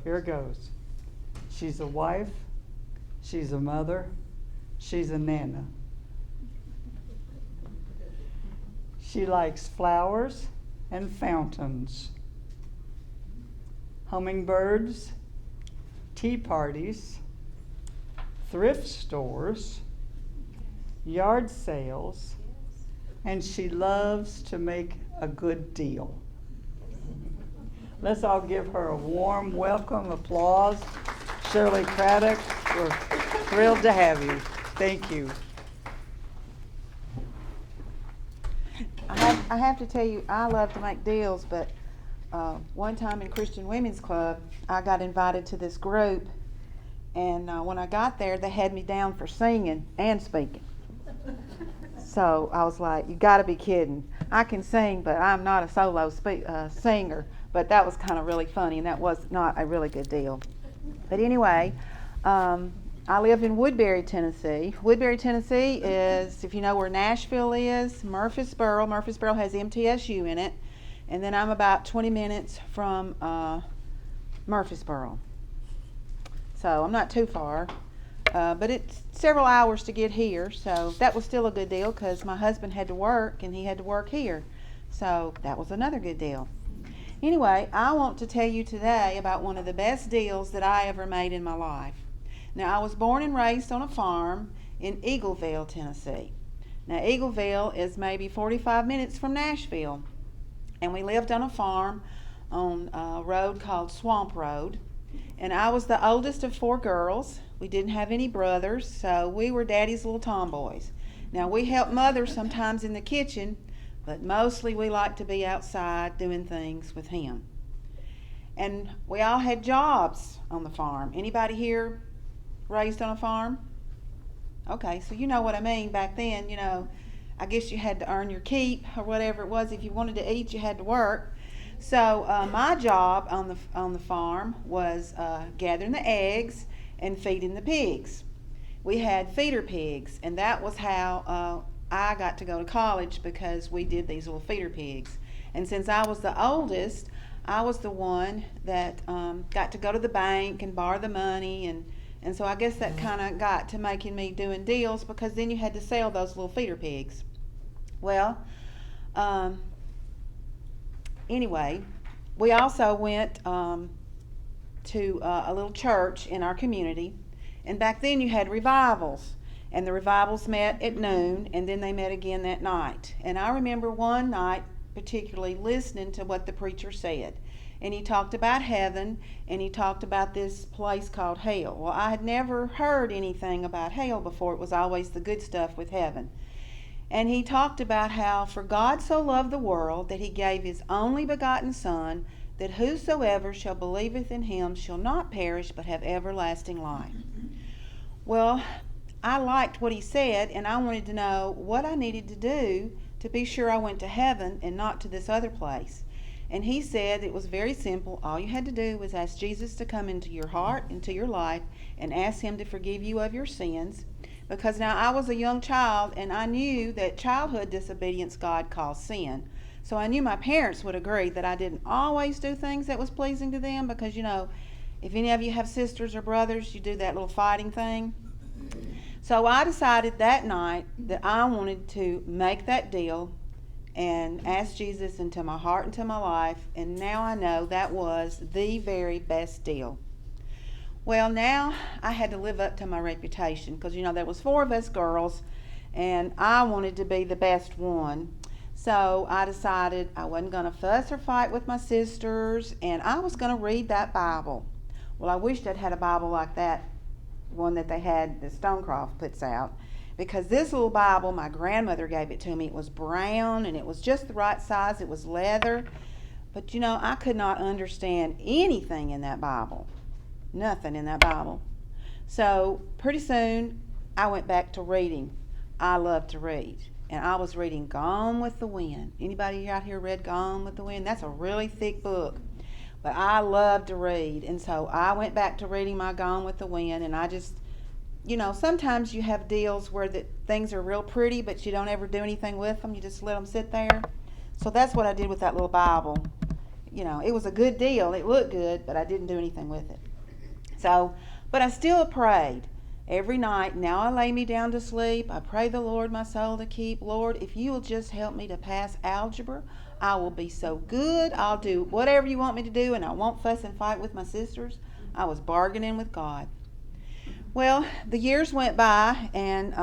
Here goes. She's a wife, she's a mother, she's a nana. She likes flowers and fountains, hummingbirds, tea parties, thrift stores, yard sales, and she loves to make a good deal. Let's all give her a warm welcome, applause. Shirley Craddock, we're thrilled to have you. Thank you. I have to tell you, I love to make deals, but one time in Christian Women's Club, I got invited to this group, and when I got there, they had me down for singing and speaking. So I was like, you got to be kidding. I can sing, but I'm not a solo singer. But that was kind of really funny, and that was not a really good deal. But anyway, I live in Woodbury, Tennessee. Woodbury, Tennessee is, if you know where Nashville is, Murfreesboro. Murfreesboro has MTSU in it. And then I'm about 20 minutes from Murfreesboro. So I'm not too far. But it's several hours to get here. So that was still a good deal because my husband had to work and he had to work here. So that was another good deal. Anyway, I want to tell you today about one of the best deals that I ever made in my life. Now, I was born and raised on a farm in Eagleville, Tennessee. Now, Eagleville is maybe 45 minutes from Nashville. And we lived on a farm on a road called Swamp Road. And I was the oldest of 4 girls. We didn't have any brothers, so we were Daddy's little tomboys. Now, we helped Mother sometimes in the kitchen, but mostly we liked to be outside doing things with him. And we all had jobs on the farm. Anybody here raised on a farm? Okay, so you know what I mean. Back then, I guess you had to earn your keep or whatever it was. If you wanted to eat, you had to work. So my job on the farm was gathering the eggs and feeding the pigs. We had feeder pigs, and that was how I got to go to college because we did these little feeder pigs. And since I was the oldest, I was the one that got to go to the bank and borrow the money, and so I guess that kind of got to making me doing deals because then you had to sell those little feeder pigs. Well, anyway, we also went to a little church in our community, and back then you had revivals. And the revivals met at noon, and then they met again that night. And I remember one night particularly listening to what the preacher said. And he talked about heaven, and he talked about this place called hell. Well, I had never heard anything about hell before. It was always the good stuff with heaven. And he talked about how, for God so loved the world that he gave his only begotten Son, that whosoever shall believeth in him shall not perish but have everlasting life. Well, I liked what he said, and I wanted to know what I needed to do to be sure I went to heaven and not to this other place. And he said it was very simple. All you had to do was ask Jesus to come into your heart, into your life, and ask him to forgive you of your sins. Because now I was a young child, and I knew that childhood disobedience God calls sin. So I knew my parents would agree that I didn't always do things that was pleasing to them because, if any of you have sisters or brothers, you do that little fighting thing. So I decided that night that I wanted to make that deal and ask Jesus into my heart, into my life, and now I know that was the very best deal. Well, now I had to live up to my reputation because, there was 4 of us girls, and I wanted to be the best one. So I decided I wasn't going to fuss or fight with my sisters, and I was going to read that Bible. Well, I wished I'd had a Bible like that one that they had that Stonecroft puts out, because this little Bible, my grandmother gave it to me. It was brown and it was just the right size. It was leather, but I could not understand anything in that Bible, nothing in that Bible. So pretty soon I went back to reading. I love to read, and I was reading Gone with the Wind. Anybody out here read Gone with the Wind? That's a really thick book. But I love to read, and so I went back to reading my Gone with the Wind, and I just, sometimes you have deals where things are real pretty, but you don't ever do anything with them. You just let them sit there. So that's what I did with that little Bible. it was a good deal. It looked good, but I didn't do anything with it. So, but I still prayed every night. Now I lay me down to sleep. I pray the Lord my soul to keep. Lord, if you will just help me to pass algebra, I will be so good. I'll do whatever you want me to do, and I won't fuss and fight with my sisters. I was bargaining with God. Well, the years went by, and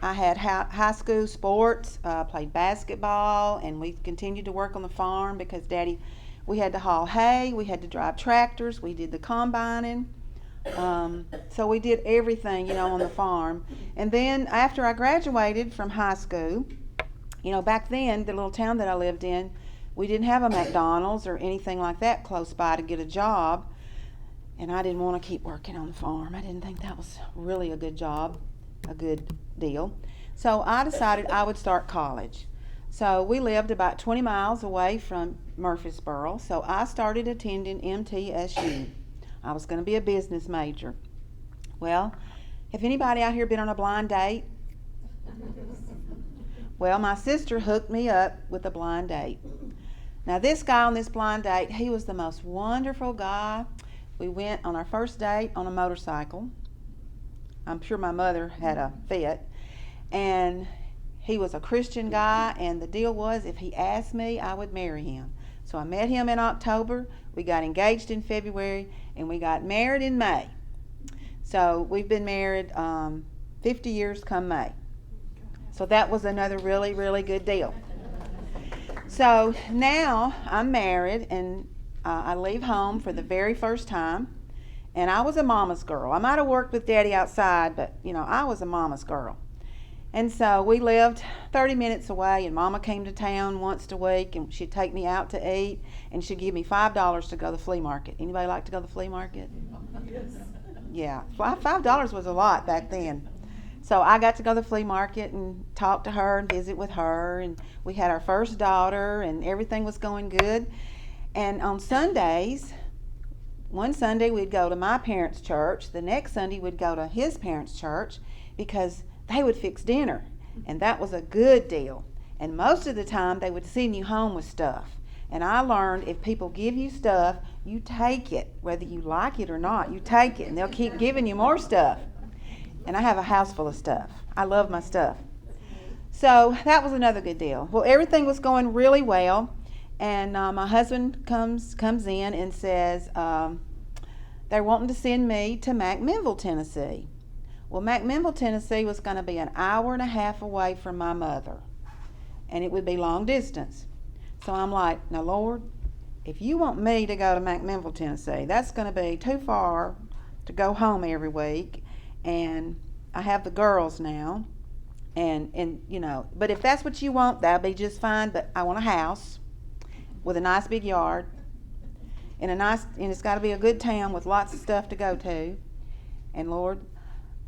I had high school sports, played basketball, and we continued to work on the farm because Daddy, we had to haul hay, we had to drive tractors, we did the combining. So we did everything, on the farm. And then after I graduated from high school, back then, the little town that I lived in, we didn't have a McDonald's or anything like that close by to get a job. And I didn't want to keep working on the farm. I didn't think that was really a good job, a good deal. So I decided I would start college. So we lived about 20 miles away from Murfreesboro. So I started attending MTSU. I was going to be a business major. Well, have anybody out here been on a blind date? Well, my sister hooked me up with a blind date. Now this guy on this blind date, he was the most wonderful guy. We went on our first date on a motorcycle. I'm sure my mother had a fit. And he was a Christian guy, and the deal was if he asked me, I would marry him. So I met him in October, we got engaged in February, and we got married in May. So we've been married 50 years come May. So that was another really, really good deal. So now I'm married, and I leave home for the very first time. And I was a mama's girl. I might have worked with Daddy outside, but I was a mama's girl. And so we lived 30 minutes away, and Mama came to town once a week, and she'd take me out to eat, and she'd give me $5 to go to the flea market. Anybody like to go to the flea market? Yes. Yeah, $5 was a lot back then. So I got to go to the flea market and talk to her and visit with her, and we had our first daughter, and everything was going good. And on Sundays, one Sunday we'd go to my parents' church, the next Sunday we'd go to his parents' church, because they would fix dinner, and that was a good deal. And most of the time they would send you home with stuff. And I learned if people give you stuff, you take it. Whether you like it or not, you take it, and they'll keep giving you more stuff. And I have a house full of stuff. I love my stuff. So that was another good deal. Well, everything was going really well, and my husband comes in and says they're wanting to send me to McMinnville, Tennessee. Well, McMinnville, Tennessee was going to be an hour and a half away from my mother, and it would be long distance. So I'm like, now, Lord, if you want me to go to McMinnville, Tennessee, that's going to be too far to go home every week, and I have the girls now, and but if that's what you want, that'll be just fine. But I want a house with a nice big yard, and it's got to be a good town with lots of stuff to go to, and Lord,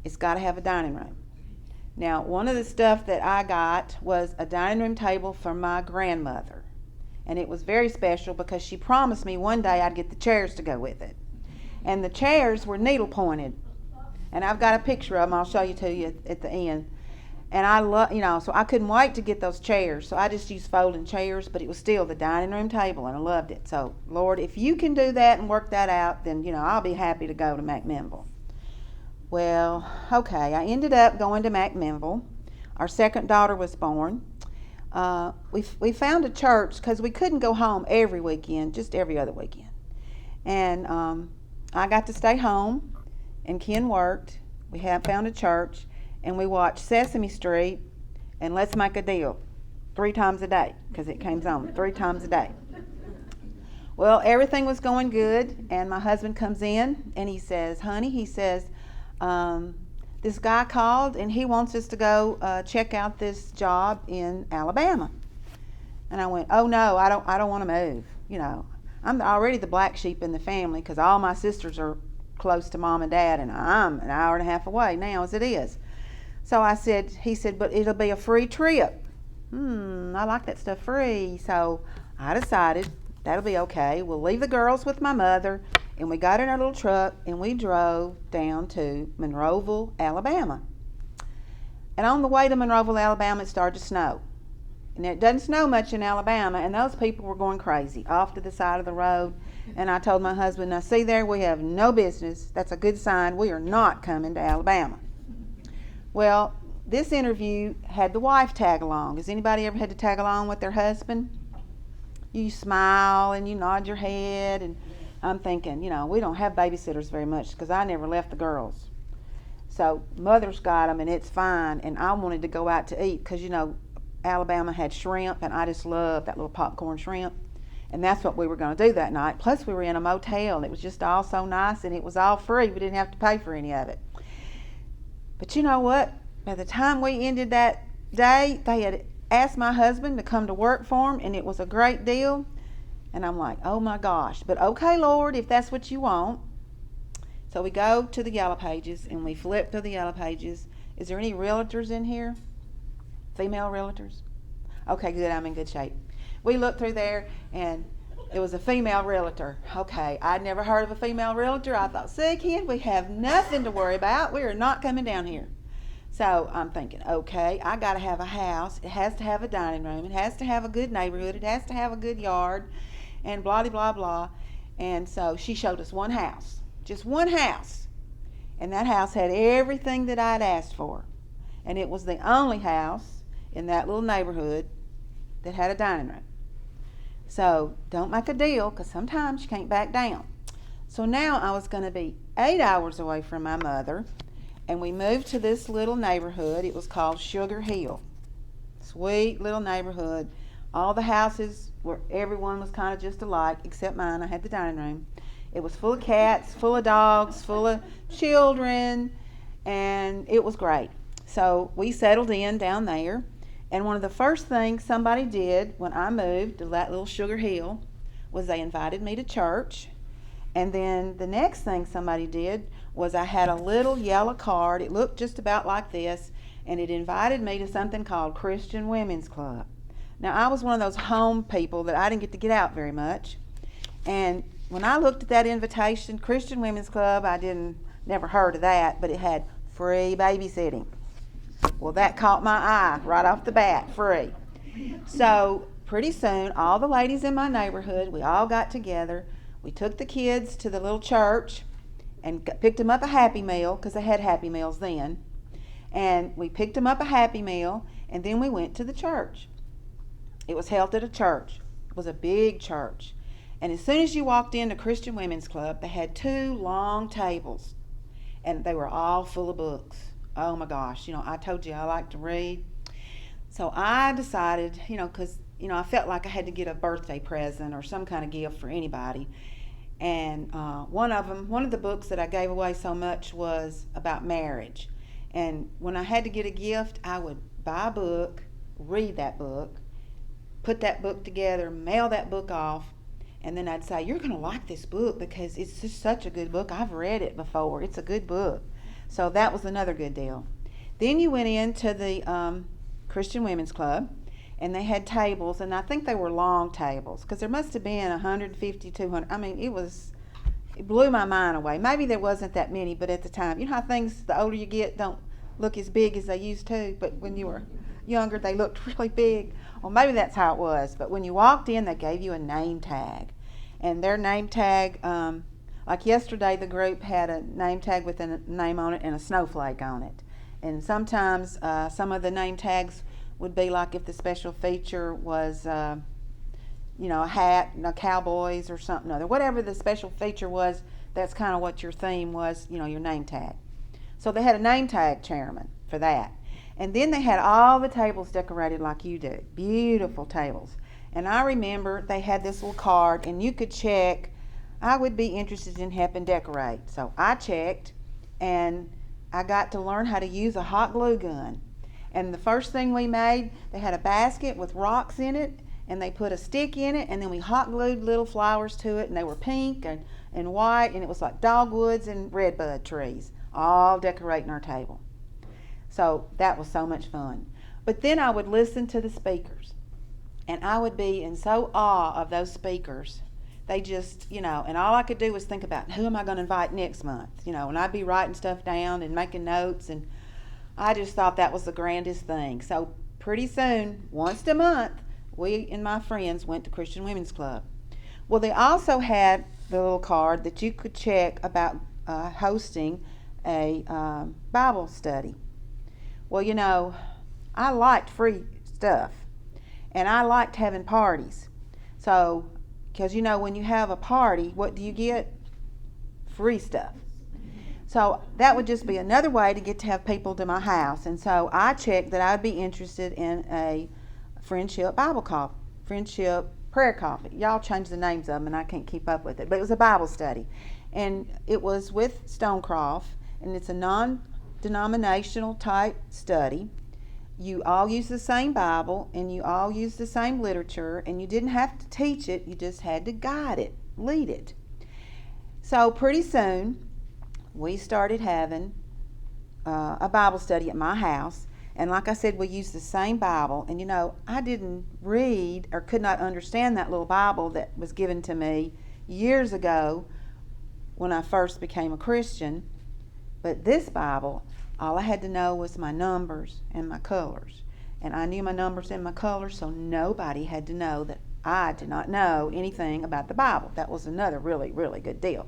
it's got to have a dining room. Now, one of the stuff that I got was a dining room table for my grandmother. And it was very special because she promised me one day I'd get the chairs to go with it. And the chairs were needle pointed. And I've got a picture of them I'll show you to you at the end. And I love, so I couldn't wait to get those chairs. So I just used folding chairs, but it was still the dining room table, and I loved it. So, Lord, if you can do that and work that out, then, I'll be happy to go to McMinnville. Well, okay, I ended up going to McMinnville. Our second daughter was born. We found a church because we couldn't go home every weekend, just every other weekend. And I got to stay home, and Ken worked. We found a church, and we watched Sesame Street and Let's Make a Deal 3 times a day, because it came on 3 times a day. Well, everything was going good, and my husband comes in, and he says, honey, this guy called and he wants us to go check out this job in Alabama. And I went, oh no, I don't want to move. I'm already the black sheep in the family because all my sisters are close to mom and dad, and I'm an hour and a half away now as it is. So he said, but it'll be a free trip. I like that stuff free. So I decided that'll be okay. We'll leave the girls with my mother. And we got in our little truck and we drove down to Monroeville, Alabama. And on the way to Monroeville, Alabama, it started to snow. And it doesn't snow much in Alabama, and those people were going crazy off to the side of the road. And I told my husband, now see there, we have no business. That's a good sign. We are not coming to Alabama. Well, this interview had the wife tag along. Has anybody ever had to tag along with their husband? You smile and you nod your head, and I'm thinking, we don't have babysitters very much because I never left the girls. So mother's got them, and it's fine. And I wanted to go out to eat because, Alabama had shrimp, and I just love that little popcorn shrimp. And that's what we were going to do that night. Plus, we were in a motel, and it was just all so nice, and it was all free. We didn't have to pay for any of it. But you know what? By the time we ended that day, they had asked my husband to come to work for them, and it was a great deal. And I'm like, oh my gosh. But okay, Lord, if that's what you want. So we go to the Yellow Pages, and we flip through the Yellow Pages. Is there any realtors in here? Female realtors? Okay, good. I'm in good shape. We looked through there, and it was a female realtor. Okay, I'd never heard of a female realtor. I thought, see, kid, we have nothing to worry about. We are not coming down here. So I'm thinking, okay, I got to have a house. It has to have a dining room. It has to have a good neighborhood. It has to have a good yard, and blah, blah, blah. And so she showed us one house, just one house. And that house had everything that I'd asked for. And it was the only house in that little neighborhood that had a dining room. So don't make a deal, because sometimes you can't back down. So now I was going to be 8 hours away from my mother, and we moved to this little neighborhood. It was called Sugar Hill. Sweet little neighborhood. All the houses, where everyone was kind of just alike, except mine. I had the dining room. It was full of cats, full of dogs, full of children, and it was great. So we settled in down there. And one of the first things somebody did when I moved to that little Sugar Hill was they invited me to church. And then the next thing somebody did was I had a little yellow card. It looked just about like this, and it invited me to something called Christian Women's Club. Now, I was one of those home people that I didn't get to get out very much. And when I looked at that invitation, Christian Women's Club, never heard of that, but it had free babysitting. Well, that caught my eye right off the bat, free. So pretty soon, all the ladies in my neighborhood, we all got together. We took the kids to the little church and picked them up a Happy Meal, because they had Happy Meals then. And we picked them up a Happy Meal, and then we went to the church. It was held at a church. It was a big church. And as soon as you walked into Christian Women's Club, they had 2 long tables, and they were all full of books. Oh my gosh, I told you I like to read. So I decided, because, I felt like I had to get a birthday present or some kind of gift for anybody. And one of the books that I gave away so much was about marriage. And when I had to get a gift, I would buy a book, read that book, put that book together, mail that book off, and then I'd say, you're going to like this book because it's just such a good book. I've read it before. It's a good book. So that was another good deal. Then you went into the Christian Women's Club, and they had tables, and I think they were long tables, because there must have been 150, 200. I mean, it blew my mind away. Maybe there wasn't that many, but at the time, how things, the older you get, don't look as big as they used to, but when you were younger, they looked really big. Well, maybe that's how it was, but when you walked in, they gave you a name tag, and their name tag, like yesterday, the group had a name tag with a name on it and a snowflake on it. And sometimes some of the name tags would be like if the special feature was, a hat, cowboys or something other. Whatever the special feature was, that's kind of what your theme was, your name tag. So they had a name tag chairman for that. And then they had all the tables decorated like you do. Beautiful tables. And I remember they had this little card, and you could check, I would be interested in helping decorate. So I checked, and I got to learn how to use a hot glue gun. And the first thing we made, they had a basket with rocks in it, and they put a stick in it, and then we hot glued little flowers to it, and they were pink and white, and it was like dogwoods and redbud trees, all decorating our table. So that was so much fun. But then I would listen to the speakers, and I would be in so awe of those speakers. They just, and all I could do was think about, who am I going to invite next month? And I'd be writing stuff down and making notes, and I just thought that was the grandest thing. So pretty soon, once a month, we and my friends went to Christian Women's Club. Well, they also had the little card that you could check about hosting a Bible study. Well, you know, I liked free stuff, and I liked having parties. So, because you know, when you have a party, what do you get? Free stuff. So that would just be another way to get to have people to my house. And so I checked that I'd be interested in a friendship friendship prayer coffee. Y'all change the names of them and I can't keep up with it. But it was a Bible study. And it was with Stonecroft, and it's a non-denominational type study. You all use the same Bible, and you all use the same literature, and you didn't have to teach it, you just had to guide it, lead it. So pretty soon, we started having a Bible study at my house. And like I said, we used the same Bible. And you know, I didn't read or could not understand that little Bible that was given to me years ago when I first became a Christian. But this Bible, all I had to know was my numbers and my colors. And I knew my numbers and my colors, so nobody had to know that I did not know anything about the Bible. That was another really, really good deal.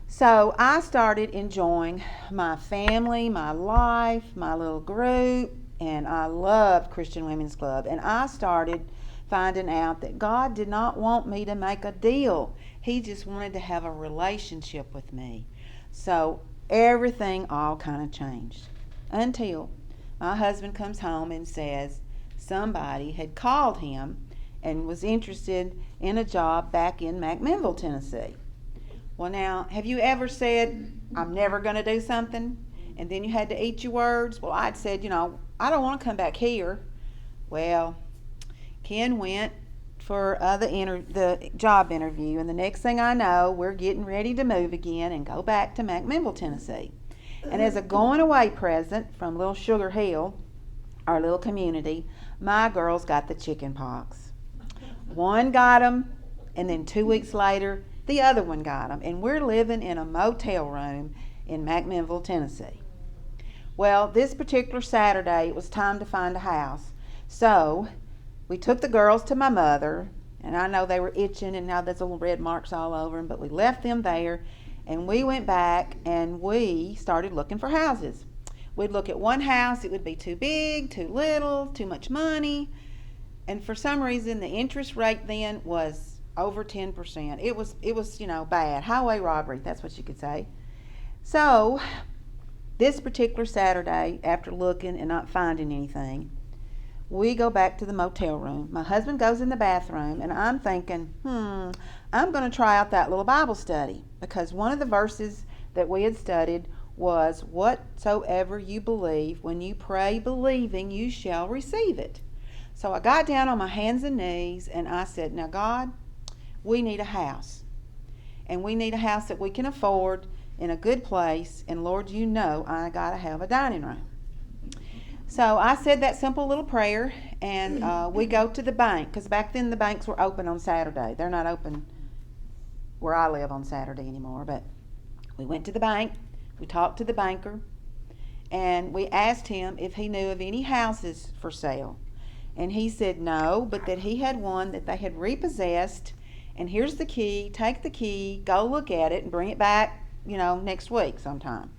So I started enjoying my family, my life, my little group, and I loved Christian Women's Club. And I started finding out that God did not want me to make a deal. He just wanted to have a relationship with me. So everything all kind of changed until my husband comes home and says somebody had called him and was interested in a job back in McMinnville, Tennessee. Well, now, have you ever said, I'm never going to do something, and then you had to eat your words? Well, I'd said, you know, I don't want to come back here. Well, Ken went for the job interview, and the next thing I know, we're getting ready to move again and go back to McMinnville, Tennessee. And as a going away present from Little Sugar Hill, our little community, my girls got the chicken pox. One got them, and then 2 weeks later, the other one got them, and we're living in a motel room in McMinnville, Tennessee. Well, this particular Saturday, it was time to find a house. So we took the girls to my mother, and I know they were itching, and now there's little red marks all over them, but we left them there, and we went back, and we started looking for houses. We'd look at one house, it would be too big, too little, too much money, and for some reason, the interest rate then was over 10%. It was, you know, bad. Highway robbery, that's what you could say. So, this particular Saturday, after looking and not finding anything, we go back to the motel room. My husband goes in the bathroom, and I'm thinking, I'm going to try out that little Bible study, because one of the verses that we had studied was, whatsoever you believe, when you pray believing, you shall receive it. So I got down on my hands and knees, and I said, now God, we need a house, and we need a house that we can afford in a good place, and Lord, you know I got to have a dining room. So I said that simple little prayer, and we go to the bank, because back then the banks were open on Saturday. They're not open where I live on Saturday anymore, but we went to the bank, we talked to the banker, and we asked him if he knew of any houses for sale. And he said no, but that he had one that they had repossessed, and here's the key, take the key, go look at it, and bring it back, you know, next week sometime.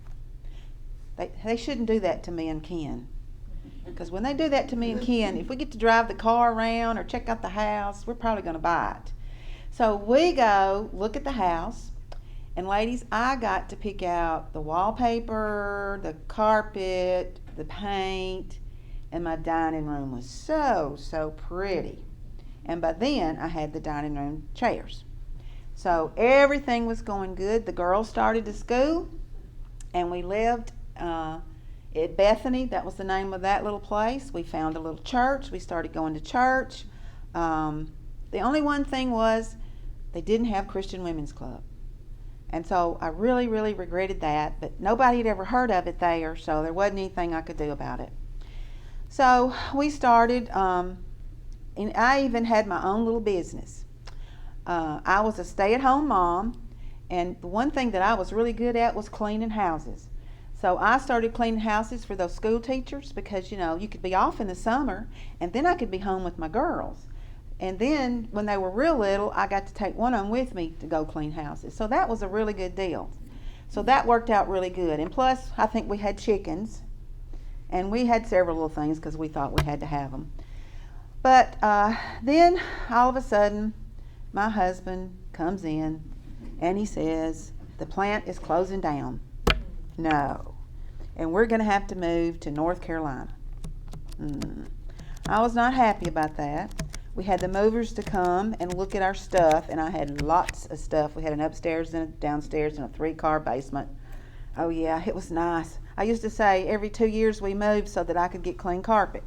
They shouldn't do that to me and Ken. Because when they do that to me and Ken, if we get to drive the car around or check out the house, we're probably going to buy it. So we go look at the house, and ladies, I got to pick out the wallpaper, the carpet, the paint, and my dining room was so pretty. And by then, I had the dining room chairs. So everything was going good. The girls started to school, and we lived at Bethany. That was the name of that little place. We found a little church. We started going to church. The only one thing was they didn't have Christian Women's Club. And so I really, really regretted that, but nobody had ever heard of it there, so there wasn't anything I could do about it. So we started, and I even had my own little business. I was a stay-at-home mom, and the one thing that I was really good at was cleaning houses. So I started cleaning houses for those school teachers because, you could be off in the summer and then I could be home with my girls. And then when they were real little, I got to take one of them with me to go clean houses. So that was a really good deal. So that worked out really good. And plus, I think we had chickens. And we had several little things because we thought we had to have them. But then all of a sudden, my husband comes in and he says, the plant is closing down. No. And we're going to have to move to North Carolina. I was not happy about that. We had the movers to come and look at our stuff, and I had lots of stuff. We had an upstairs and a downstairs and a 3-car basement. Oh yeah, it was nice. I used to say every 2 years we moved so that I could get clean carpet.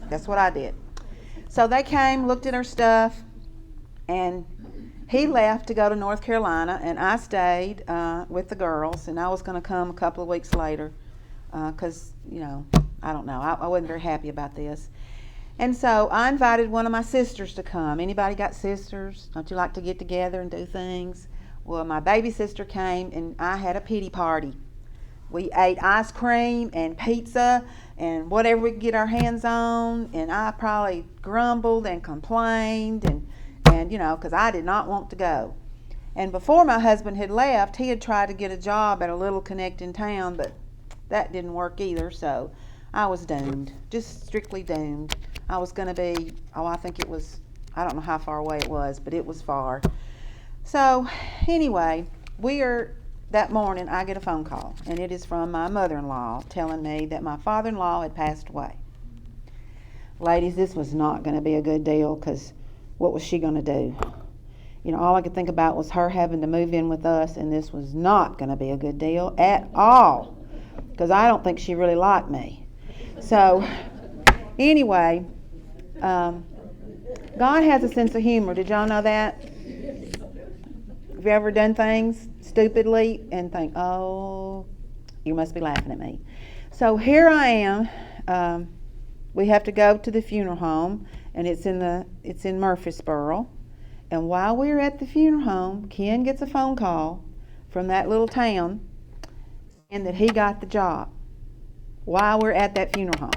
That's what I did. So they came, looked at our stuff, and he left to go to North Carolina, and I stayed with the girls, and I was going to come a couple of weeks later because, I don't know. I wasn't very happy about this. And so I invited one of my sisters to come. Anybody got sisters? Don't you like to get together and do things? Well, my baby sister came, and I had a pity party. We ate ice cream and pizza and whatever we could get our hands on, and I probably grumbled and complained and because I did not want to go. And before my husband had left, he had tried to get a job at a little connecting town, but that didn't work either, so I was doomed, just strictly doomed. I was going to be, I think it was, I don't know how far away it was, but it was far. So anyway, that morning I get a phone call, and it is from my mother-in-law telling me that my father-in-law had passed away. Ladies, this was not going to be a good deal because what was she going to do? All I could think about was her having to move in with us, and this was not going to be a good deal at all because I don't think she really liked me. So anyway, God has a sense of humor. Did y'all know that? Have you ever done things stupidly and think, oh, you must be laughing at me? So here I am. We have to go to the funeral home, and it's in Murfreesboro. And while we're at the funeral home, Ken gets a phone call from that little town and that he got the job while we're at that funeral home.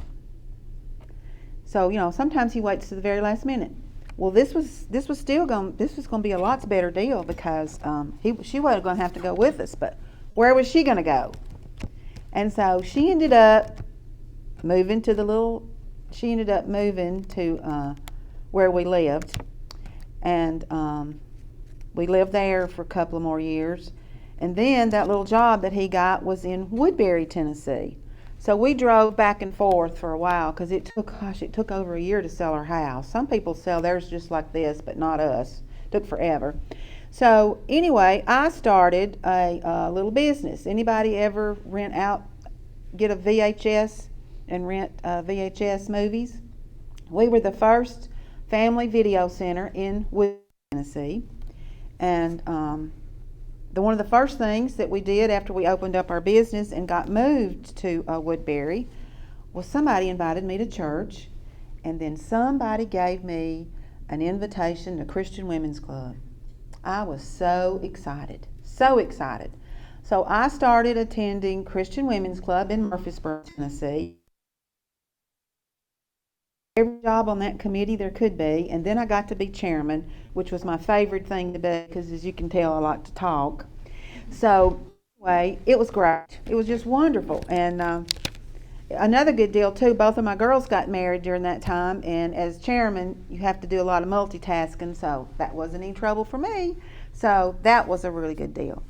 So, sometimes he waits to the very last minute. Well, this was going to be a lots better deal because she wasn't going to have to go with us, but where was she going to go? And so she ended up moving to where we lived, and we lived there for a couple of more years. And then that little job that he got was in Woodbury, Tennessee. So we drove back and forth for a while because it took over a year to sell our house. Some people sell theirs just like this, but not us. It took forever. So anyway, I started a little business. Anybody ever get a VHS and rent VHS movies? We were the first family video center in Woodbury, Tennessee. And one of the first things that we did after we opened up our business and got moved to Woodbury was somebody invited me to church, and then somebody gave me an invitation to Christian Women's Club. I was so excited. So I started attending Christian Women's Club in Murfreesboro, Tennessee. Every job on that committee there could be, and then I got to be chairman, which was my favorite thing to be because, as you can tell, I like to talk. So anyway, it was great. It was just wonderful. And another good deal too, both of my girls got married during that time, and as chairman you have to do a lot of multitasking, so that wasn't any trouble for me. So that was a really good deal.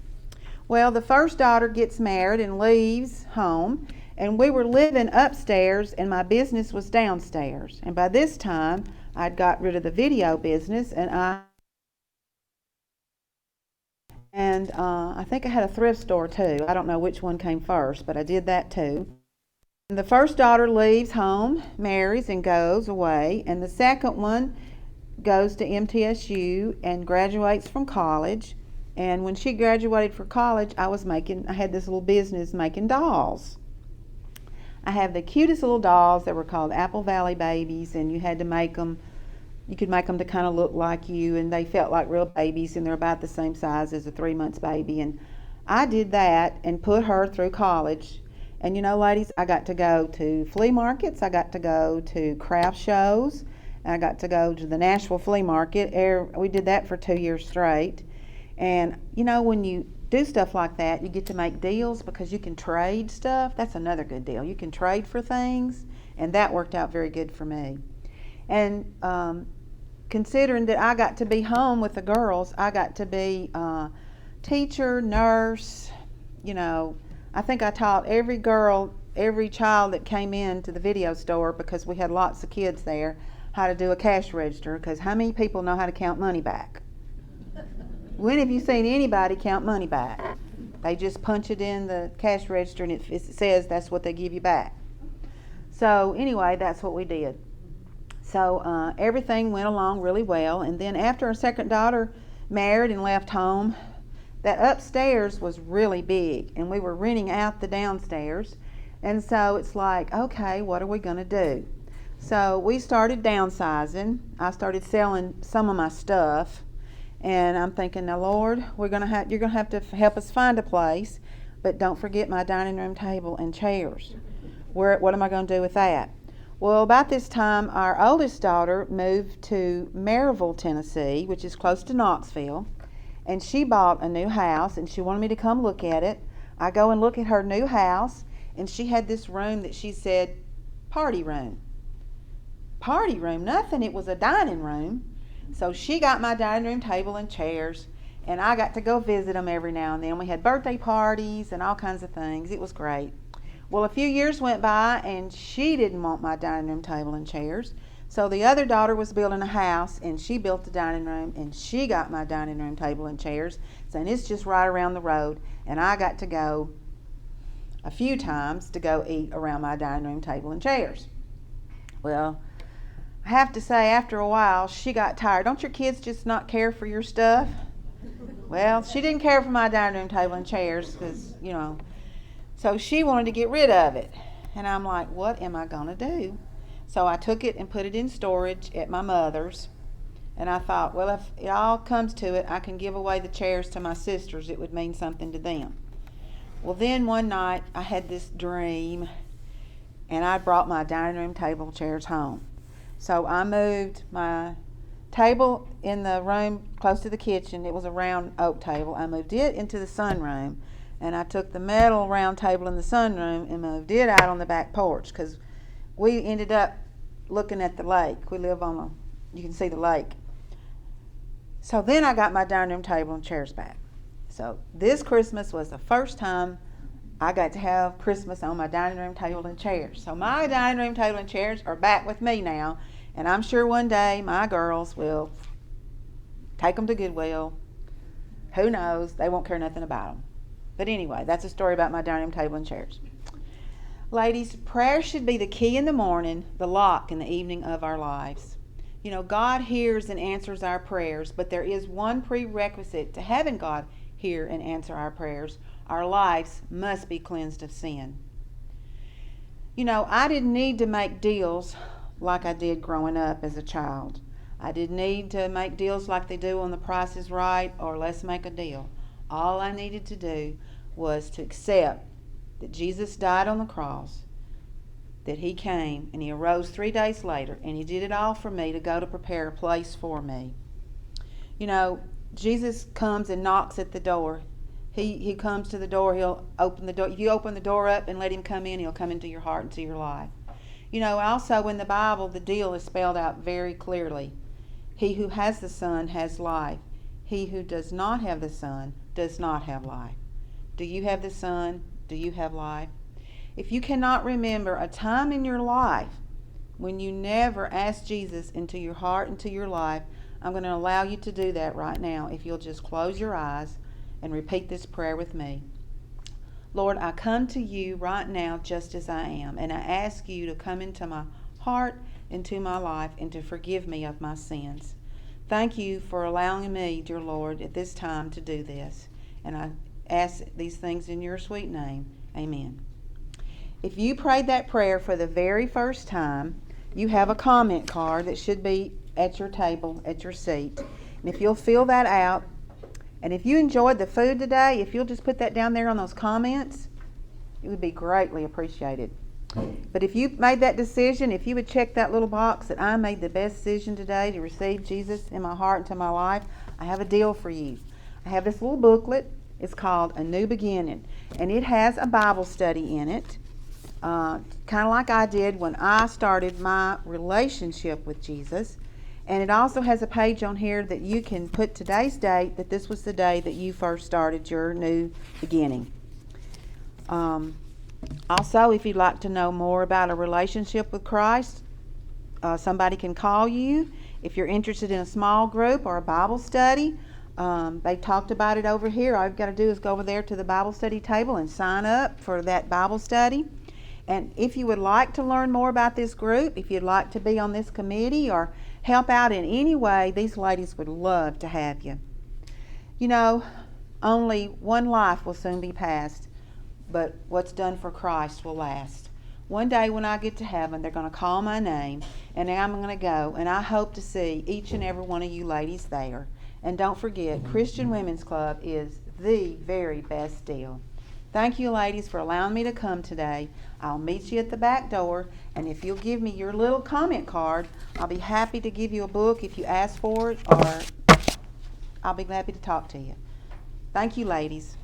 Well, the first daughter gets married and leaves home, and we were living upstairs and my business was downstairs. And by this time I'd got rid of the video business, and I think I had a thrift store too. I don't know which one came first, but I did that too. And the first daughter leaves home, marries, and goes away, and the second one goes to MTSU and graduates from college. And when she graduated from college, I had this little business making dolls. I have the cutest little dolls that were called Apple Valley babies, and you had to make them. You could make them to kind of look like you, and they felt like real babies, and they're about the same size as a 3 months baby. And I did that and put her through college. And you know, ladies, I got to go to flea markets, I got to go to craft shows, and I got to go to the Nashville Flea Market. We did that for 2 years straight. And you know, when you do stuff like that, you get to make deals because you can trade stuff. That's another good deal. You can trade for things, and that worked out very good for me. And considering that I got to be home with the girls, I got to be teacher, nurse, you know, I think I taught every girl, every child that came in to the video store, because we had lots of kids there, how to do a cash register, because how many people know how to count money back? When have you seen anybody count money back? They just punch it in the cash register and it says that's what they give you back. So anyway, that's what we did. So everything went along really well. And then after our second daughter married and left home, that upstairs was really big and we were renting out the downstairs. And so it's like, okay, what are we going to do? So we started downsizing. I started selling some of my stuff. And I'm thinking, now Lord, you're going to have to help us find a place, but don't forget my dining room table and chairs. What am I going to do with that? Well, about this time, our oldest daughter moved to Maryville, Tennessee, which is close to Knoxville, and she bought a new house, and she wanted me to come look at it. I go and look at her new house, and she had this room that she said, party room. Party room? Nothing. It was a dining room. So she got my dining room table and chairs, and I got to go visit them every now and then. We had birthday parties and all kinds of things. It was great. Well, a few years went by, and she didn't want my dining room table and chairs. So the other daughter was building a house, and she built the dining room, and she got my dining room table and chairs. So it's just right around the road, and I got to go a few times to go eat around my dining room table and chairs. Well, I have to say, after a while, she got tired. Don't your kids just not care for your stuff? Well, she didn't care for my dining room table and chairs because, you know, so she wanted to get rid of it. And I'm like, what am I going to do? So I took it and put it in storage at my mother's. And I thought, well, if it all comes to it, I can give away the chairs to my sisters. It would mean something to them. Well, then one night I had this dream, and I brought my dining room table chairs home. So I moved my table in the room close to the kitchen. It was a round oak table. I moved it into the sunroom, and I took the metal round table in the sunroom and moved it out on the back porch because we ended up looking at the lake. We live on you can see the lake. So then I got my dining room table and chairs back. So this Christmas was the first time I got to have Christmas on my dining room table and chairs. So my dining room table and chairs are back with me now. And I'm sure one day my girls will take them to Goodwill. Who knows? They won't care nothing about them. But anyway, that's a story about my dining room table and chairs. Ladies, prayer should be the key in the morning, the lock in the evening of our lives. You know, God hears and answers our prayers, but there is one prerequisite to having God hear and answer our prayers. Our lives must be cleansed of sin. You know, I didn't need to make deals like I did growing up as a child. I didn't need to make deals like they do on The Price is Right or Let's Make a Deal. All I needed to do was to accept that Jesus died on the cross, that he came and he arose 3 days later, and he did it all for me to go to prepare a place for me. You know, Jesus comes and knocks at the door. He comes to the door. He'll open the door. If you open the door up and let him come in, he'll come into your heart and to your life. You know, also in the Bible, the deal is spelled out very clearly. He who has the Son has life. He who does not have the Son does not have life. Do you have the Son? Do you have life? If you cannot remember a time in your life when you never asked Jesus into your heart, into your life, I'm going to allow you to do that right now if you'll just close your eyes and repeat this prayer with me. Lord, I come to you right now just as I am, and I ask you to come into my heart, into my life, and to forgive me of my sins. Thank you for allowing me, dear Lord, at this time to do this. And I ask these things in your sweet name. Amen. If you prayed that prayer for the very first time, you have a comment card that should be at your table, at your seat. And if you'll fill that out And if you enjoyed the food today, if you'll just put that down there on those comments, it would be greatly appreciated. But if you made that decision, if you would check that little box that I made the best decision today to receive Jesus in my heart into my life, I have a deal for you. I have this little booklet. It's called A New Beginning, and it has a Bible study in it, kind of like I did when I started my relationship with Jesus. And it also has a page on here that you can put today's date, that this was the day that you first started your new beginning. Also, if you'd like to know more about a relationship with Christ, somebody can call you. If you're interested in a small group or a Bible study, they talked about it over here. All you've got to do is go over there to the Bible study table and sign up for that Bible study. And if you would like to learn more about this group, if you'd like to be on this committee or help out in any way, these ladies would love to have you. You know, only one life will soon be passed, but what's done for Christ will last. One day when I get to heaven, they're going to call my name, and I'm going to go, and I hope to see each and every one of you ladies there. And don't forget, Christian Women's Club is the very best deal. Thank you, ladies, for allowing me to come today. I'll meet you at the back door, and if you'll give me your little comment card, I'll be happy to give you a book if you ask for it, or I'll be happy to talk to you. Thank you, ladies.